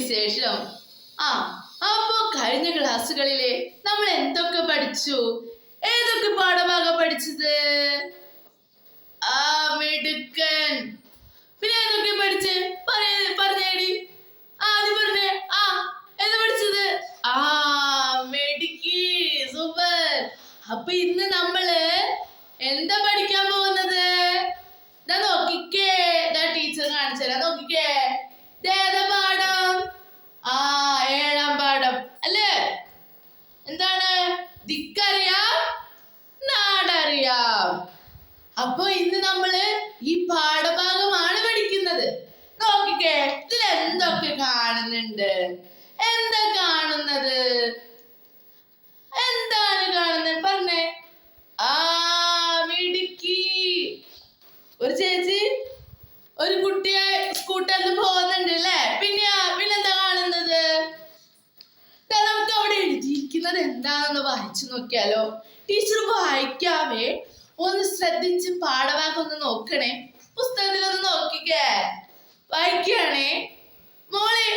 വിശേഷം? അപ്പോ കഴിഞ്ഞ ക്ലാസ്സുകളിലെ നമ്മൾ എന്തൊക്കെ പഠിച്ചു? ഏതൊക്കെ പാഠഭാഗം പഠിച്ചത്? മിടുക്കൻ. പിന്നെ ഏതൊക്കെ പഠിച്ച് പറഞ്ഞേടി. ആദ്യം പറഞ്ഞേ. ഏതാ പഠിച്ചത്? മിടുക്കി, സൂപ്പർ. അപ്പൊ ഇന്ന് നമ്മള് എന്താ പഠിക്കാൻ പോകുന്നത്? നോക്കിക്കേ, ടീച്ചർ കാണിച്ചു തരാം. നോക്കിക്കേ, ഏതാ പാഠം? 7ാം പാഠം അല്ലേ? എന്താണ്? ദിക്കറിയാം, നാടറിയാം. അപ്പൊ ഇന്ന് നമ്മള് ഈ പാഠഭാഗമാണ് പഠിക്കുന്നത്. നോക്കിക്കേ, ഇതിൽ എന്തൊക്കെ കാണുന്നുണ്ട്? എന്താ കാണുന്നത്? എന്താണ് കാണുന്നത്? പറഞ്ഞേ. മിടുക്കി. ഒരു ചേച്ചി ഒരു കുട്ടിയെ സ്കൂട്ടറിൽ പോകുന്നുണ്ട് അല്ലേ? പിന്നെന്താ കാണുന്നത്? നമുക്ക് അവിടെ എഴുതിയിരിക്കുന്നത് എന്താണെന്ന് വായിച്ചു നോക്കിയാലോ? ടീച്ചർ വായിക്കാവേ, ഒന്ന് ശ്രദ്ധിച്ച് പാഠഭാഗം ഒന്ന് നോക്കണേ. പുസ്തകത്തിലൊന്ന് നോക്കിക്കേ. വായിക്കുകയാണേ. മോളെ,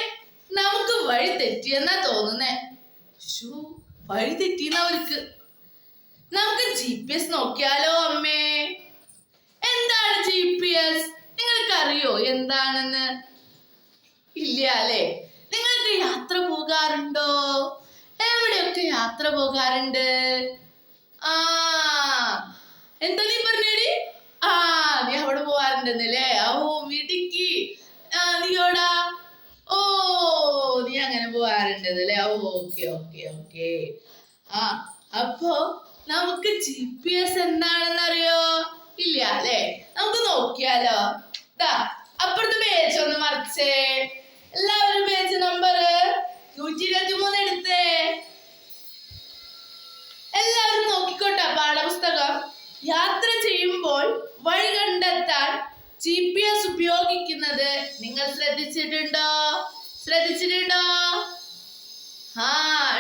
നമുക്ക് വഴി തെറ്റിയെന്നാ തോന്നുന്നേ. വഴി തെറ്റിയെന്നവർക്ക്. നമുക്ക് GPS നോക്കിയാലോ അമ്മേ? എന്താണ് GPS? നിങ്ങൾക്കറിയോ എന്താണെന്ന്? ഇല്ല അല്ലേ? നിങ്ങൾക്ക് യാത്ര പോകാറുണ്ടോ? എവിടെയൊക്കെ യാത്ര പോകാറുണ്ട്? എന്താ നീ പറഞ്ഞേടി? നീ അവിടെ പോവാറുണ്ടെന്നല്ലേ? മിടുക്കി. നീയോടാ? നീ അങ്ങനെ പോവാറുണ്ടെന്നല്ലേ? ഓക്കെ. അപ്പോ നമുക്ക് GPS എന്താണെന്ന് അറിയോ? ഇല്ല അല്ലേ? നമുക്ക് നോക്കിയാലോ? അപ്പുറത്തെ പേജ് ഒന്ന് മറിച്ചേ. എല്ലാവരും പേജ് നമ്പർ 123 എടുത്തേ. എല്ലാവരും നോക്കിക്കോട്ടെ പാഠപുസ്തകം. യാത്ര ചെയ്യുമ്പോൾ വഴി കണ്ടെത്താൻ GPS ഉപയോഗിക്കുന്നത് നിങ്ങൾ ശ്രദ്ധിച്ചിട്ടുണ്ടോ?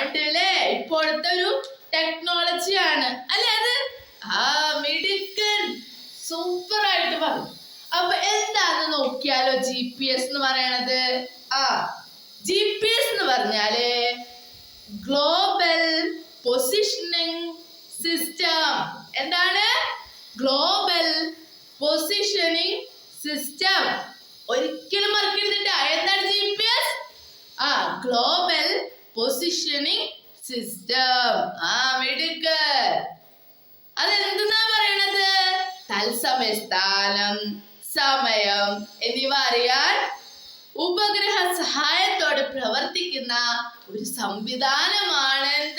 ഉണ്ട് അല്ലേ? ഇപ്പോഴത്തെ ഒരു ടെക്നോളജിയാണ് അല്ലേ അത്? മിടുക്കൻ, സൂപ്പർ ആയിട്ട് പറഞ്ഞു. അപ്പൊ എന്താന്ന് നോക്കിയാലോ GPS എന്ന് പറയണത്? GPS എന്ന് പറഞ്ഞാല് ഗ്ലോബൽ പൊസിഷനിങ് സിസ്റ്റം. എന്താണ്? Global positioning system. ഒരിക്കലും മറക്കരുതിട്ടാ. എന്താണ് GPS? Global positioning system. മിടുക്കൻ. അതെന്തെന്നാ പറയണത്? തത്സമയ സ്ഥാനം, സമയം എന്നിവ അറിയാൻ ഉപഗ്രഹ സഹായത്തോടെ പ്രവർത്തിക്കുന്ന ഒരു സംവിധാനമാണ് എന്ത്?